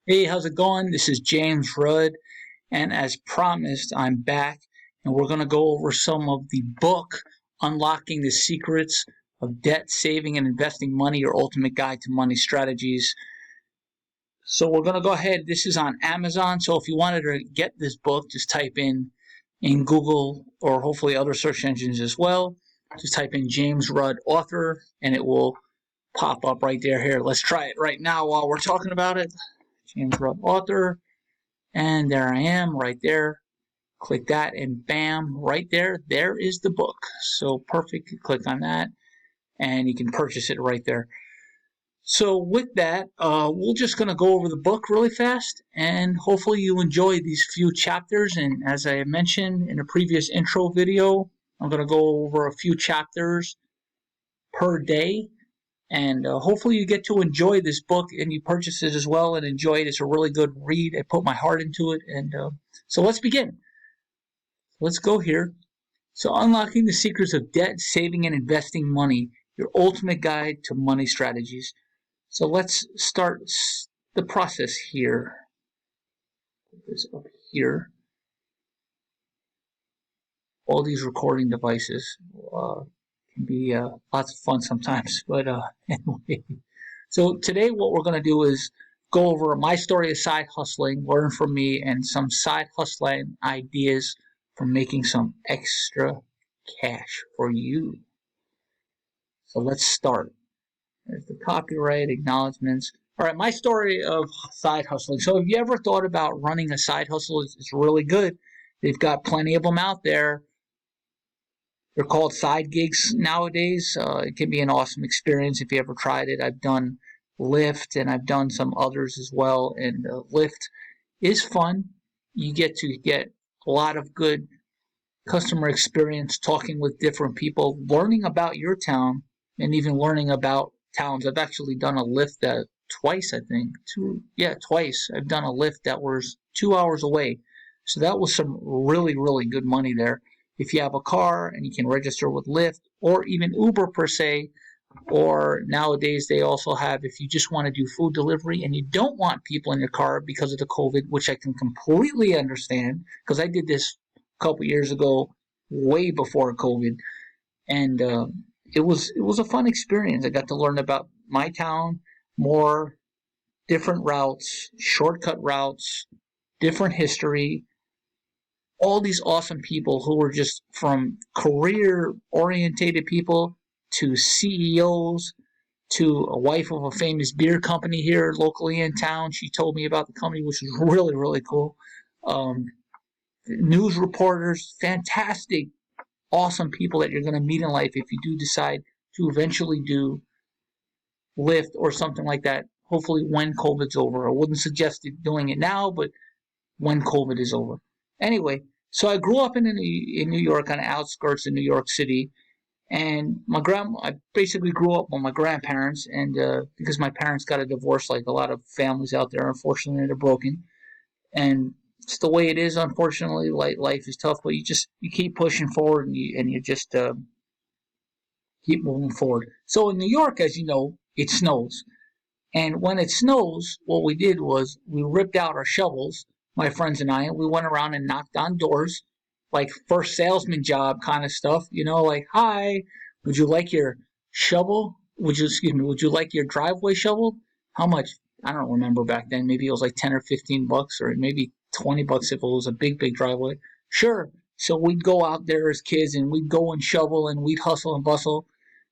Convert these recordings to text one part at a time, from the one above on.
Hey, how's it going? This is James Rudd, and as promised, I'm back, and we're going to go over some of the book, Unlocking the Secrets of Debt, Saving, and Investing Money, Your Ultimate Guide to Money Strategies. So we're going to go ahead. This is on Amazon, so if you wanted to get this book, just type in Google or hopefully other search engines as well. Just type in James Rudd author, and it will pop up right there. Here, let's try it right now while we're talking about it. James Rudd author, and there I am right there. Click that, and bam, right there is the book. So perfect. Click on that, and you can purchase it right there. So with that, we're just going to go over the book really fast, and hopefully you enjoy these few chapters. And as I mentioned in a previous intro video, I'm going to go over a few chapters per day. And hopefully you get to enjoy this book and you purchase it as well and enjoy it. It's a really good read. I put my heart into it. And so let's begin. Let's go here. So Unlocking the Secrets of Debt, Saving, and Investing Money, Your Ultimate Guide to Money Strategies. So let's start the process here. Put this up here. All these recording devices can be lots of fun sometimes. But anyway, so today what we're going to do is go over my story of side hustling, learn from me, and some side hustling ideas for making some extra cash for you. So let's start. There's the copyright, acknowledgments. All right, my story of side hustling. So if you ever thought about running a side hustle, it's really good. They've got plenty of them out there. They're called side gigs nowadays. It can be an awesome experience if you ever tried it. I've done Lyft, and I've done some others as well. And Lyft is fun. You get to get a lot of good customer experience talking with different people, learning about your town, and even learning about towns. I've actually done a Lyft that twice, I think. Twice. I've done a Lyft that was 2 hours away. So that was some really, really good money there. If you have a car and you can register with Lyft or even Uber per se, or nowadays they also have, if you just want to do food delivery and you don't want people in your car because of the COVID, which I can completely understand because I did this a couple years ago, way before COVID, and it was a fun experience. I got to learn about my town more, different routes, shortcut routes, different history. All these awesome people who were just from career-orientated people to CEOs to a wife of a famous beer company here locally in town. She told me about the company, which was really, really cool. News reporters, fantastic, awesome people that you're going to meet in life if you do decide to eventually do Lyft or something like that. Hopefully when COVID's over. I wouldn't suggest doing it now, but when COVID is over. Anyway, so I grew up in New York, on the outskirts of New York City, and I basically grew up with my grandparents, and because my parents got a divorce, like a lot of families out there, unfortunately, they're broken, and it's the way it is. Unfortunately, life is tough, but you keep pushing forward, and you just keep moving forward. So in New York, as you know, it snows. And when it snows, what we did was we ripped out our shovels, my friends and I, and we went around and knocked on doors, like first salesman job kind of stuff, like, hi, would you like your shovel? Would you like your driveway shoveled? How much? I don't remember back then. Maybe it was like 10 or 15 bucks, or maybe 20 bucks if it was a big, big driveway. Sure. So we'd go out there as kids and we'd go and shovel and we'd hustle and bustle.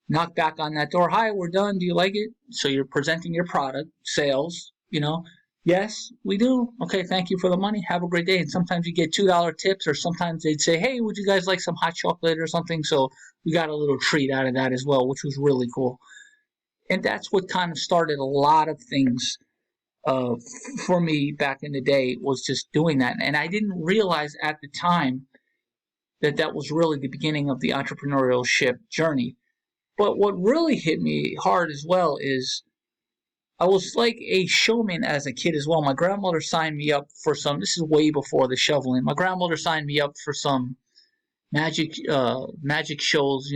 Knock back on that door. Hi, we're done. Do you like it? So you're presenting your product, sales, Yes, we do. Okay, thank you for the money. Have a great day. And sometimes you get $2 tips, or sometimes they'd say, hey, would you guys like some hot chocolate or something? So we got a little treat out of that as well, which was really cool. And that's what kind of started a lot of things for me back in the day, was just doing that. And I didn't realize at the time that was really the beginning of the entrepreneurship journey. But what really hit me hard as well is I was like a showman as a kid as well. My grandmother signed me up for this is way before the shoveling. My grandmother signed me up for some magic shows,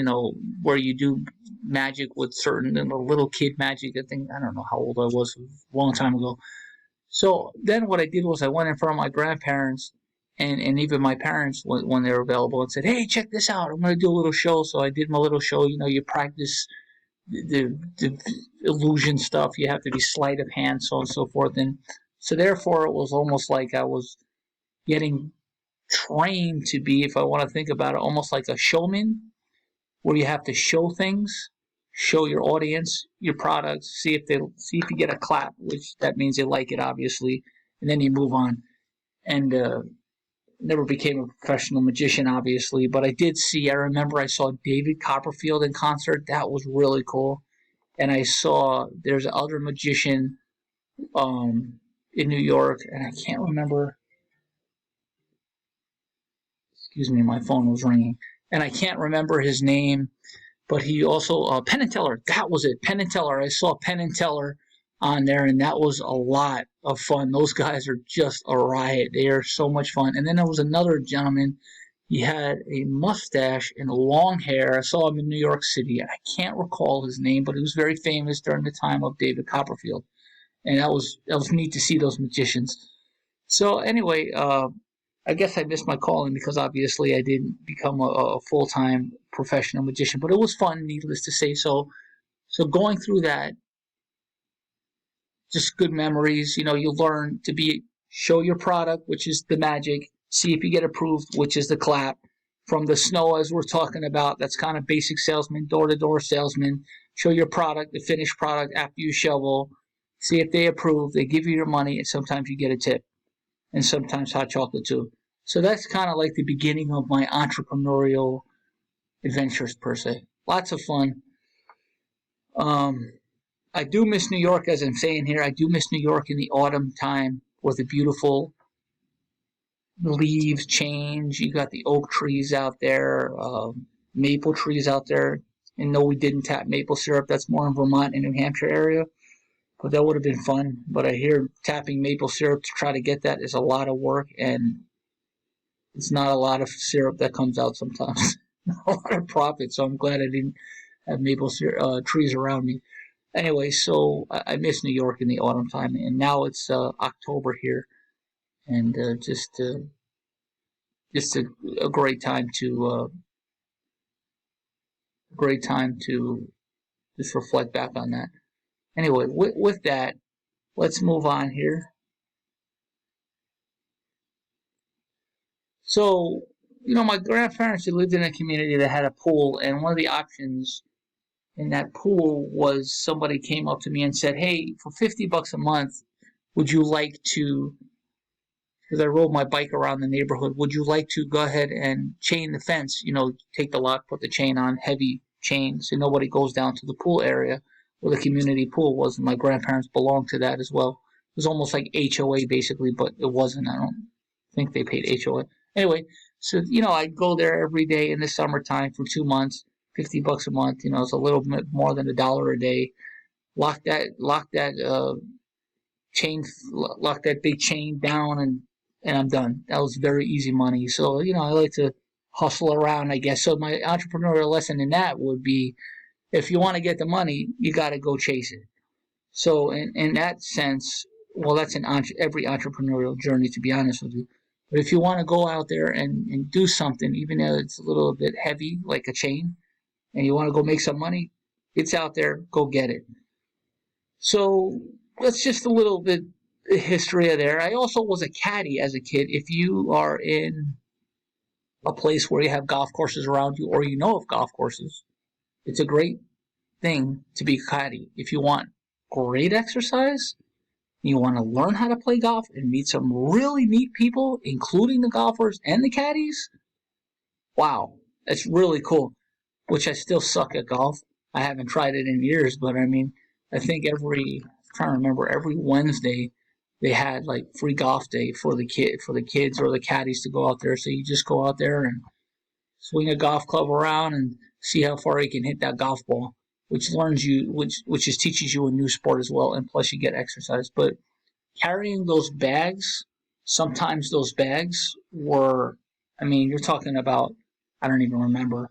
where you do magic with certain little kid magic. I don't know how old I was, a long time ago. So then what I did was I went in front of my grandparents and even my parents when they were available and said, hey, check this out. I'm going to do a little show. So I did my little show. You practice the illusion stuff. You have to be sleight of hand, so on and so forth. And so therefore it was almost like I was getting trained to be, if I want to think about it, almost like a showman, where you have to show things, show your audience your product, see if you get a clap, which that means they like it, obviously, and then you move on. And never became a professional magician, obviously, but I remember I saw David Copperfield in concert. That was really cool. And I saw there's another magician in New York, and I can't remember. Excuse me, my phone was ringing, and I can't remember his name. But he also Penn and Teller. That was it, Penn and Teller. I saw Penn and Teller on there, and that was a lot of fun. Those guys are just a riot. They are so much fun. And then there was another gentleman. He had a mustache and long hair. I saw him in New York City. I can't recall his name, but he was very famous during the time of David Copperfield, and that was neat to see those magicians. So anyway, I guess I missed my calling because obviously I didn't become a full time professional magician, but it was fun, needless to say. So going through that, just good memories. You learn to show your product, which is the magic. See if you get approved, which is the clap. From the snow, as we're talking about, that's kind of basic salesman, door to door salesman. Show your product, the finished product after you shovel. See if they approve. They give you your money, and sometimes you get a tip, and sometimes hot chocolate too. So that's kind of like the beginning of my entrepreneurial adventures per se. Lots of fun. I do miss New York, as I'm saying here. I do miss New York in the autumn time where the beautiful leaves change. You got the oak trees out there, maple trees out there. And no, we didn't tap maple syrup. That's more in Vermont and New Hampshire area. But that would have been fun. But I hear tapping maple syrup to try to get that is a lot of work, and it's not a lot of syrup that comes out sometimes. A lot of profit, so I'm glad I didn't have maple syrup, trees around me. Anyway, so I miss New York in the autumn time, and now it's October here, and just a great time to just reflect back on that. Anyway, with that, let's move on here. So, my grandparents had lived in a community that had a pool, and one of the options in that pool was somebody came up to me and said, hey, for $50 a month, would you like to, because I rode my bike around the neighborhood, would you like to go ahead and chain the fence, take the lock, put the chain on, heavy chain, so nobody goes down to the pool area where the community pool was, and my grandparents belonged to that as well. It was almost like HOA basically, but it wasn't. I don't think they paid HOA. Anyway, so, I'd go there every day in the summertime for 2 months, $50 a month. It's a little bit more than $1 a day. Lock that chain, lock that big chain down, and I'm done. That was very easy money. So, I like to hustle around, I guess. So my entrepreneurial lesson in that would be, if you want to get the money, you got to go chase it. So in that sense, well, that's every entrepreneurial journey, to be honest with you. But if you want to go out there and do something, even though it's a little bit heavy, like a chain, and you want to go make some money, it's out there, go get it. So that's just a little bit of history of there. I also was a caddy as a kid. If you are in a place where you have golf courses around you, or you know of golf courses, it's a great thing to be a caddy. If you want great exercise, you want to learn how to play golf and meet some really neat people, including the golfers and the caddies, wow, that's really cool. Which I still suck at golf. I haven't tried it in years, but I mean, I think I'm trying to remember, every Wednesday they had like free golf day for the kids or the caddies to go out there. So you just go out there and swing a golf club around and see how far you can hit that golf ball, which teaches you a new sport as well, and plus you get exercise. But carrying those bags, sometimes those bags were, I mean, you're talking about, I don't even remember,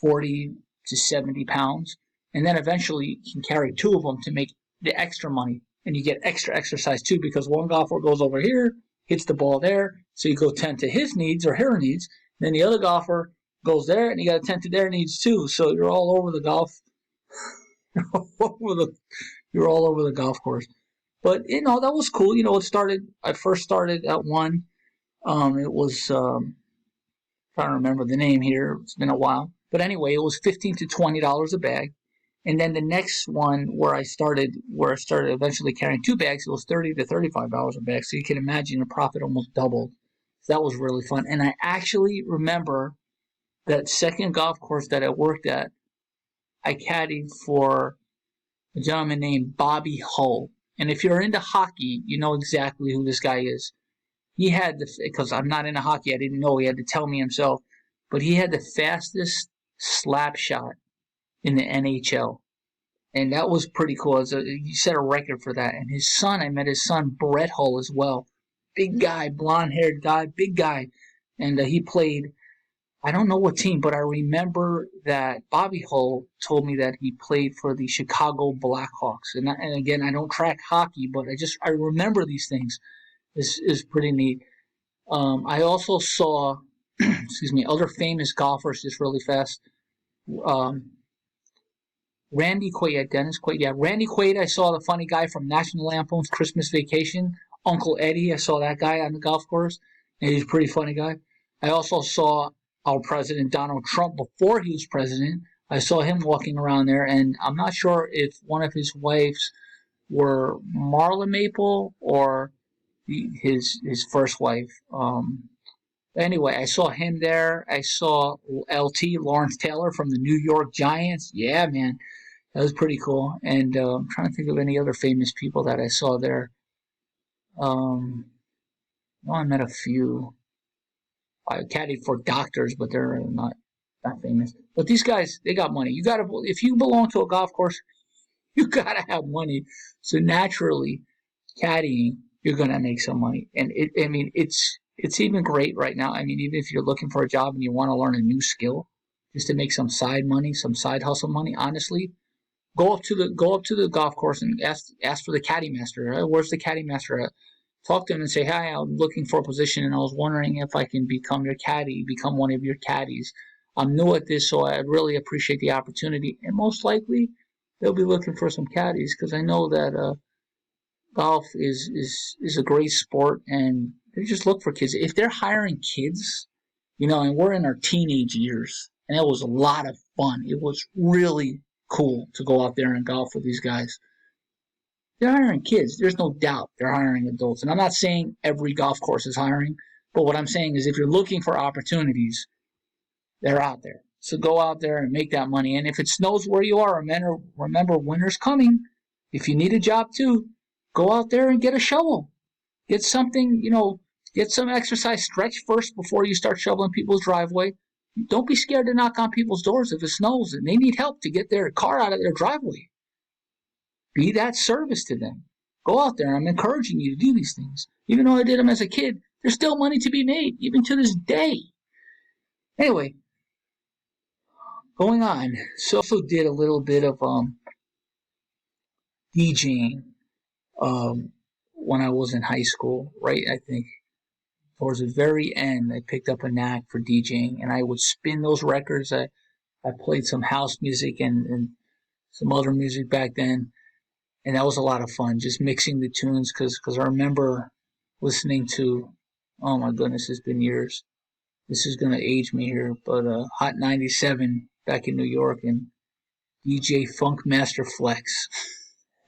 40 to 70 pounds, and then eventually you can carry two of them to make the extra money and you get extra exercise too, because one golfer goes over here, hits the ball there, so you go tend to his needs or her needs. Then the other golfer goes there, and you got to tend to their needs too. So you're all over the golf. You're all over the golf course. But that was cool. I first started at one. It was trying to remember the name here. It's been a while. But anyway, it was $15 to $20 a bag. And then the next one where I started eventually carrying 2 bags, it was $30 to $35 a bag. So you can imagine the profit almost doubled. So that was really fun. And I actually remember that second golf course that I worked at, I caddied for a gentleman named Bobby Hull. And if you're into hockey, you know exactly who this guy is. He had because I'm not into hockey, I didn't know, he had to tell me himself, but he had the fastest slap shot in the NHL. And that was pretty cool. He set a record for that. And his son, I met his son, Brett Hull, as well. Big guy, blonde-haired guy, big guy. And he played, I don't know what team, but I remember that Bobby Hull told me that he played for the Chicago Blackhawks. And again, I don't track hockey, but I remember these things. This is pretty neat. I also saw, other famous golfers just really fast. Randy Quaid, Dennis Quaid. Yeah, Randy Quaid, I saw the funny guy from National Lampoon's Christmas Vacation. Uncle Eddie, I saw that guy on the golf course. And he's a pretty funny guy. I also saw our president, Donald Trump, before he was president. I saw him walking around there, and I'm not sure if one of his wives were Marla Maple or his first wife. Anyway, I saw him there. I saw LT, Lawrence Taylor from the New York Giants. Yeah, man. That was pretty cool. And I'm trying to think of any other famous people that I saw there. I met a few. I caddied for doctors, but they're not famous. But these guys, they got money. If you belong to a golf course, you gotta have money. So naturally, caddying, you're gonna make some money. And it's even great right now. I mean, even if you're looking for a job and you want to learn a new skill, just to make some side money, some side hustle money. Honestly, go up to the golf course and ask for the caddy master. Right? Where's the caddy master at? Talk to him and say, "Hi, I'm looking for a position, and I was wondering if I can become your caddy, become one of your caddies. I'm new at this, so I'd really appreciate the opportunity." And most likely, they'll be looking for some caddies, because I know that golf is a great sport, and they just look for kids. If they're hiring kids, and we're in our teenage years, and it was a lot of fun. It was really cool to go out there and golf with these guys. They're hiring kids. There's no doubt they're hiring adults. And I'm not saying every golf course is hiring, but what I'm saying is if you're looking for opportunities, they're out there. So go out there and make that money. And if it snows where you are, remember winter's coming. If you need a job too, go out there and get a shovel. Get something, get some exercise. Stretch first before you start shoveling people's driveway. Don't be scared to knock on people's doors if it snows and they need help to get their car out of their driveway. Be that service to them. Go out there. I'm encouraging you to do these things. Even though I did them as a kid, there's still money to be made, even to this day. Anyway, going on. So I also did a little bit of DJing when I was in high school, right? I think towards the very end, I picked up a knack for DJing, and I would spin those records. I played some house music and some other music back then. And that was a lot of fun, just mixing the tunes, because I remember listening to, oh my goodness, it's been years. This is going to age me here, but Hot 97 back in New York and DJ Funkmaster Flex.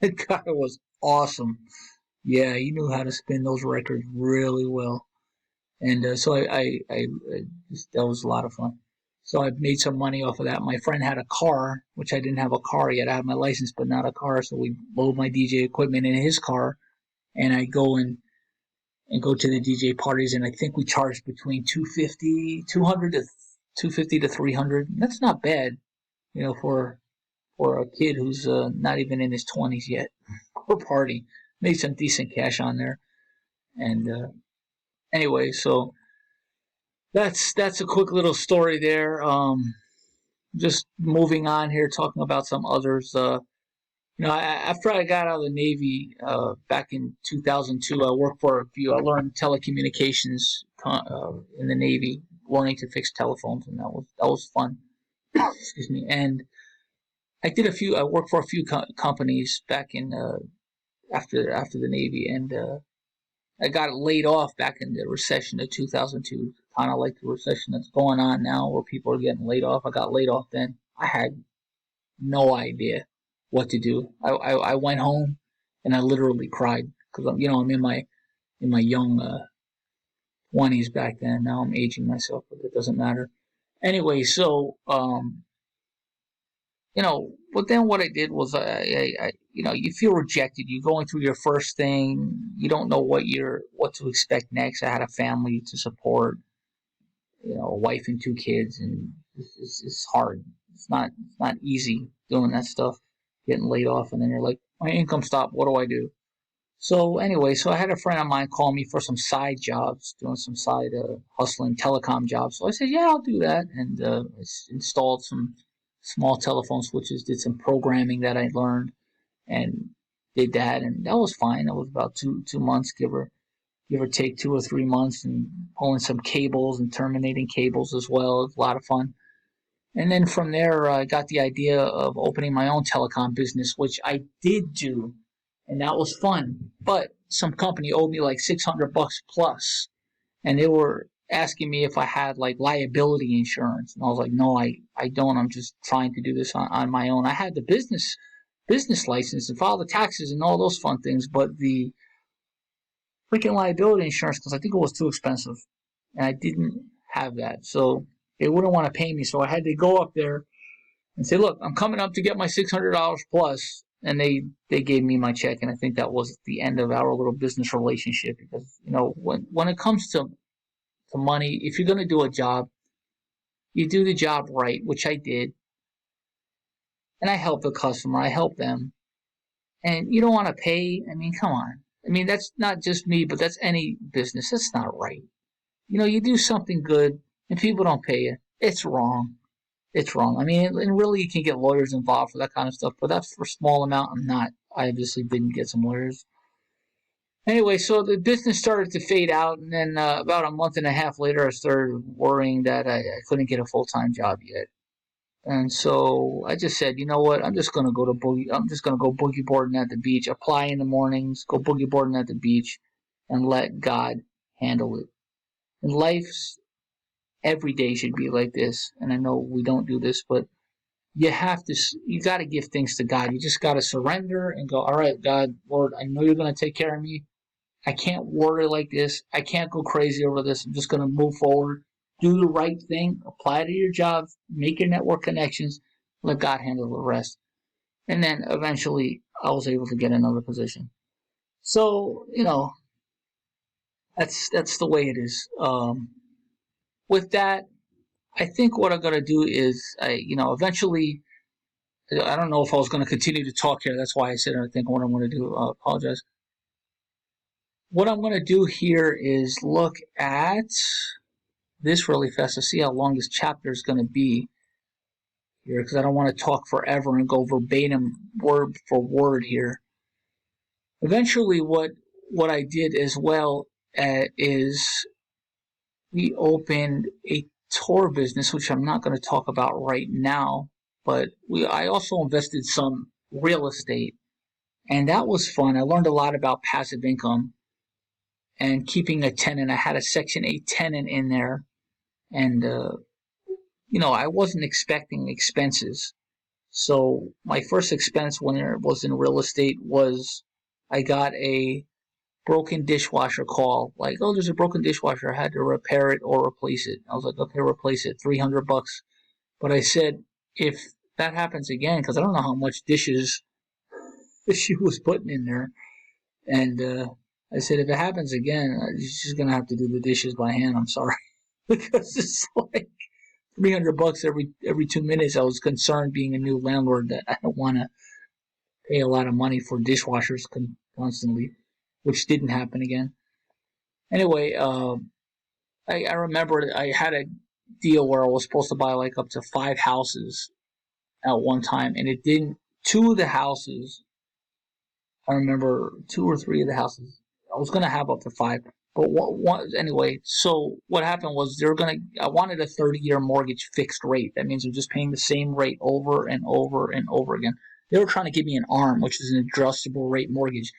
That guy was awesome. Yeah, he knew how to spin those records really well. And so I just, that was a lot of fun. So I made some money off of that. My friend had a car, which I didn't have a car yet. I had my license, but not a car. So we load my DJ equipment in his car, and I go and go to the DJ parties. And I think we charged between $200 to $300. That's not bad, for a kid who's not even in his 20s yet. Or party. Made some decent cash on there. And anyway, so that's a quick little story there. Just moving on here, talking about some others. After I got out of the Navy back in 2002, I worked for a few. I learned telecommunications in the Navy, learning to fix telephones, and that was fun. Excuse me. And I did a few. I worked for a few companies back in after the Navy, and I got laid off back in the recession of 2002. Kind of like the recession that's going on now, where people are getting laid off. I got laid off then. I had no idea what to do. I went home and I literally cried because I'm in my young 20s back then. Now I'm aging myself, but it doesn't matter. Anyway, so but then what I did was you feel rejected. You're going through your first thing. You don't know what to expect next. I had a family to support, a wife and two kids, and it's hard. It's not easy doing that stuff, getting laid off, and then you're like, my income stopped. What do I do? So anyway, so I had a friend of mine call me for some side jobs, doing some side hustling telecom jobs. So I said, yeah, I'll do that, and I installed some small telephone switches, did some programming that I learned, and did that, and that was fine. That was about 2 months, give or take 2 or 3 months, and pulling some cables and terminating cables as well. It was a lot of fun. And then from there, I got the idea of opening my own telecom business, which I did do, and that was fun. But some company owed me like $600 plus, and they were asking me if I had like liability insurance, and I was like, no, I don't. I'm just trying to do this on my own. I had the business license and file the taxes and all those fun things, but the freaking liability insurance, because I think it was too expensive, and I didn't have that, so they wouldn't want to pay me. So I had to go up there and say, look, I'm coming up to get my $600 plus, and they gave me my check, and I think that was the end of our little business relationship, because when it comes to money, if you're going to do a job, you do the job right, which I did, and I helped the customer, I helped them, and you don't want to pay. I mean, come on. I mean, that's not just me, but that's any business. That's not right. You do something good and people don't pay you. It's wrong. It's wrong. I mean, and really, you can get lawyers involved for that kind of stuff, but that's for a small amount. I obviously didn't get some lawyers. Anyway, so the business started to fade out, and then about a month and a half later, I started worrying that I couldn't get a full-time job yet. And so I just said, you know what? I'm just gonna go boogie boarding at the beach. Apply in the mornings, go boogie boarding at the beach, and let God handle it. And life's every day should be like this. And I know we don't do this, but you got to give things to God. You just got to surrender and go, all right, God, Lord, I know you're gonna take care of me. I can't worry like this. I can't go crazy over this. I'm just gonna move forward. Do the right thing. Apply to your job. Make your network connections. Let God handle the rest. And then eventually, I was able to get another position. So that's the way it is. With that, I think what I'm gonna do is eventually. I don't know if I was going to continue to talk here. That's why I said I think what I'm going to do. I apologize. What I'm going to do here is look at this really fast to see how long this chapter is going to be here, because I don't want to talk forever and go verbatim word for word here. Eventually, what I did as well is we opened a tour business, which I'm not going to talk about right now, but I also invested some real estate, and that was fun. I learned a lot about passive income and keeping a tenant. I had a Section 8 tenant in there, and I wasn't expecting expenses. So my first expense when it was in real estate was I got a broken dishwasher call. Like, oh, there's a broken dishwasher. I had to repair it or replace it. I was like, okay, replace it, $300. But I said, if that happens again, because I don't know how much dishes she was putting in there, and I said, if it happens again, she's gonna have to do the dishes by hand. I'm sorry, because it's like $300 every 2 minutes. I was concerned, being a new landlord, that I don't want to pay a lot of money for dishwashers constantly, which didn't happen again. Anyway, I remember I had a deal where I was supposed to buy like up to 5 houses at one time, and it didn't. 2 of the houses I remember 2 or 3 of the houses. I was gonna have up to 5, but anyway. So what happened was I wanted a 30-year mortgage fixed rate. That means I'm just paying the same rate over and over and over again. They were trying to give me an ARM, which is an adjustable rate mortgage.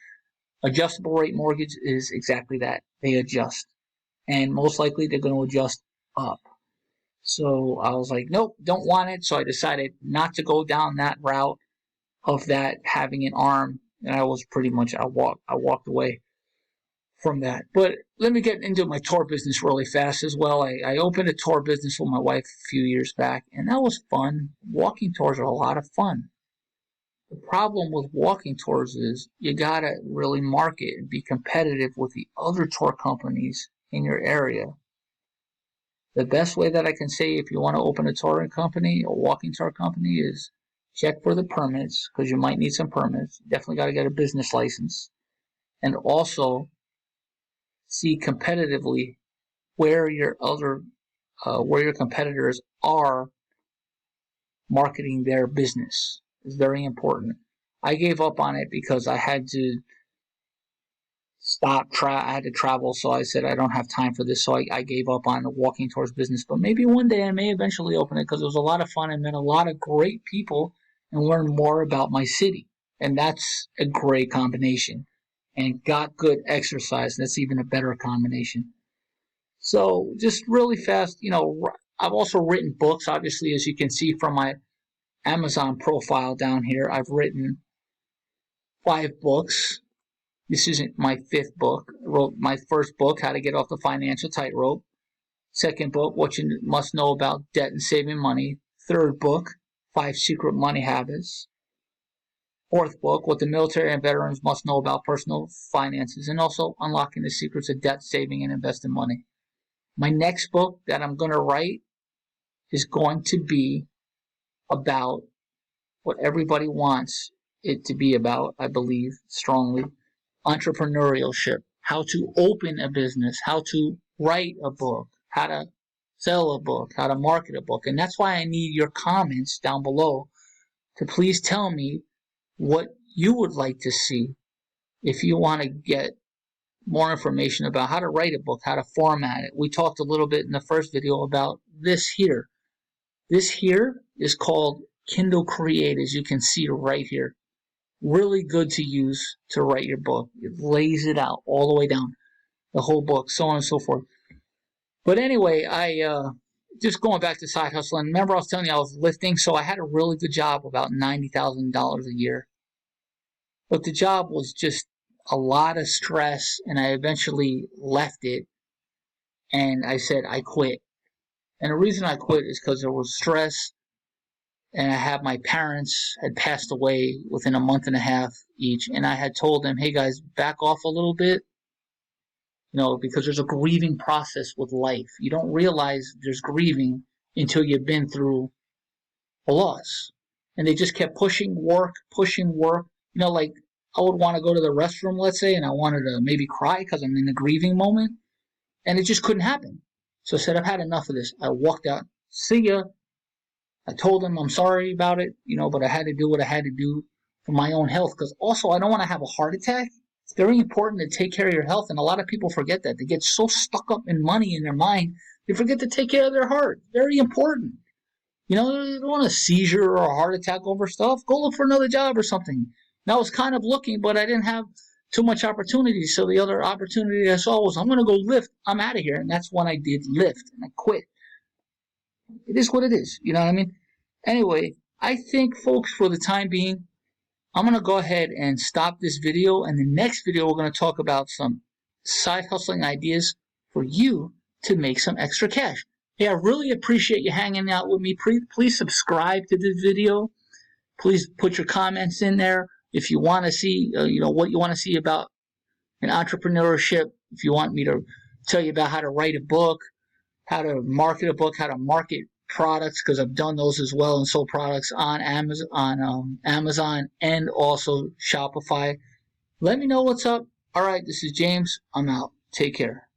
Adjustable rate mortgage is exactly that. They adjust, and most likely they're going to adjust up. So I was like, nope, don't want it. So I decided not to go down that route of that having an ARM, and I walked away from that. But let me get into my tour business really fast as well. I opened a tour business with my wife a few years back, and that was fun. Walking tours are a lot of fun. The problem with walking tours is you gotta really market and be competitive with the other tour companies in your area. The best way that I can say if you want to open a touring company, a walking tour company, is check for the permits, because you might need some permits. You definitely got to get a business license. And also see competitively where your competitors are marketing their business. It's very important. I gave up on it because I had to I had to travel, so I said I don't have time for this, so I gave up on the walking tours business. But maybe one day I may eventually open it, because it was a lot of fun. I met a lot of great people and learned more about my city, and that's a great combination. And got good exercise, that's even a better combination. So just really fast, I've also written books, obviously, as you can see from my Amazon profile down here. I've written 5 books. This isn't my 5th book. I wrote my first book, How to Get Off the Financial Tightrope. Second book, What You Must Know About Debt and Saving Money. Third book, 5 Secret Money Habits. Fourth book, What the Military and Veterans Must Know About Personal Finances, and also Unlocking the Secrets of Debt, Saving, and Investing Money. My next book that I'm going to write is going to be about what everybody wants it to be about, I believe strongly. Entrepreneurship, how to open a business, how to write a book, how to sell a book, how to market a book. And that's why I need your comments down below to please tell me what you would like to see if you want to get more information about how to write a book, how to format it. We talked a little bit in the first video about this here. This here is called Kindle Create, as you can see right here. Really good to use to write your book. It lays it out all the way down, the whole book, so on and so forth. But anyway, I just going back to side hustling. Remember, I was telling you I was lifting, so I had a really good job, about $90,000 a year. But the job was just a lot of stress, and I eventually left it, and I said I quit. And the reason I quit is because there was stress, and I had my parents had passed away within a month and a half each, and I had told them, hey guys, back off a little bit, because there's a grieving process with life. You don't realize there's grieving until you've been through a loss. And they just kept pushing work. Like I would want to go to the restroom, let's say, and I wanted to maybe cry because I'm in the grieving moment, and it just couldn't happen. So I said, I've had enough of this. I walked out. See ya. I told them I'm sorry about it, but I had to do what I had to do for my own health, because also I don't want to have a heart attack. It's very important to take care of your health, and a lot of people forget that. They get so stuck up in money in their mind, they forget to take care of their heart. Very important. You don't want a seizure or a heart attack over stuff. Go look for another job or something. And I was kind of looking, but I didn't have too much opportunity. So the other opportunity I saw was, I'm going to go lift. I'm out of here. And that's when I did lift, and I quit. It is what it is. You know what I mean? Anyway, I think, folks, for the time being, I'm going to go ahead and stop this video. And the next video, we're going to talk about some side hustling ideas for you to make some extra cash. Hey, I really appreciate you hanging out with me. Please subscribe to this video. Please put your comments in there if you want to see, what you want to see about an entrepreneurship. If you want me to tell you about how to write a book, how to market a book, how to market products, because I've done those as well and sold products on Amazon and also Shopify. Let me know what's up. All right, this is James. I'm out. Take care.